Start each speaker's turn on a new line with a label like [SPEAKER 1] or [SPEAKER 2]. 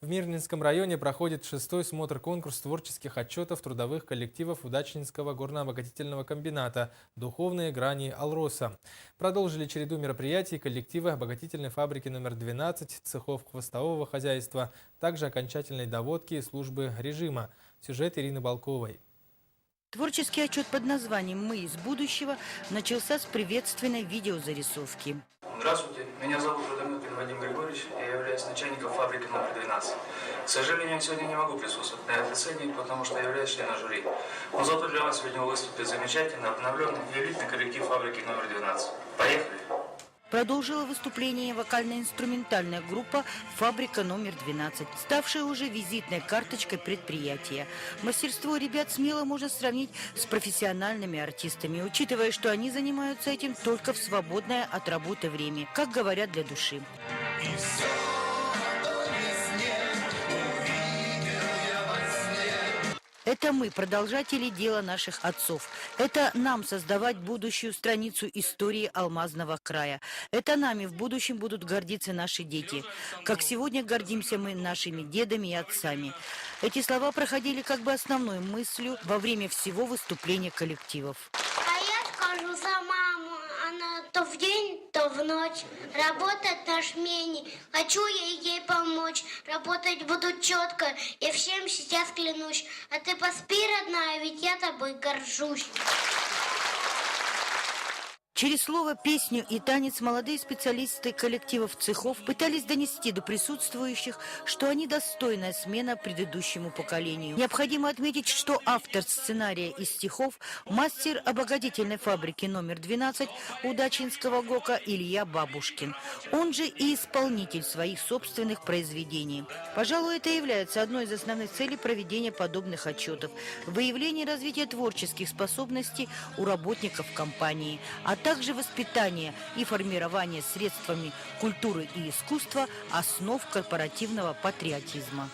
[SPEAKER 1] В Мирнинском районе проходит 6-й смотр-конкурс творческих отчетов трудовых коллективов Удачнинского горно-обогатительного комбината «Духовные грани Алроса». Продолжили череду мероприятий коллективы обогатительной фабрики номер 12, цехов хвостового хозяйства, также окончательной доводки службы режима. Сюжет Ирины Балковой.
[SPEAKER 2] Творческий отчет под названием «Мы из будущего» начался с приветственной видеозарисовки.
[SPEAKER 3] Здравствуйте, меня зовут Радомилкин Вадим Григорьевич, я являюсь начальником фабрики номер 12. К сожалению, сегодня не могу присутствовать на этой сцене, потому что являюсь членом жюри. Но зато для вас сегодня выступит замечательно обновленный и элитный коллектив фабрики номер 12. Поехали!
[SPEAKER 2] Продолжила выступление вокально-инструментальная группа «Фабрика номер 12», ставшая уже визитной карточкой предприятия. Мастерство ребят смело можно сравнить с профессиональными артистами, учитывая, что они занимаются этим только в свободное от работы время, как говорят, для души. Это мы, продолжатели дела наших отцов. Это нам создавать будущую страницу истории Алмазного края. Это нами в будущем будут гордиться наши дети. Как сегодня гордимся мы нашими дедами и отцами. Эти слова проходили как бы основной мыслью во время всего выступления коллективов.
[SPEAKER 4] А я скажу за маму. Она то в день, то в ночь. Работает на смене. Хочу я ей помочь. Работать буду четко. Я всем сейчас клянусь. А ты поспи, родная, ведь я тобой горжусь.
[SPEAKER 2] Через слово, песню и танец молодые специалисты коллективов цехов пытались донести до присутствующих, что они достойная смена предыдущему поколению. Необходимо отметить, что автор сценария и стихов – мастер обогатительной фабрики номер 12 Удачинского ГОКа Илья Бабушкин. Он же и исполнитель своих собственных произведений. Пожалуй, это является одной из основных целей проведения подобных отчетов – выявление и развитие творческих способностей у работников компании, а также воспитание и формирование средствами культуры и искусства основ корпоративного патриотизма.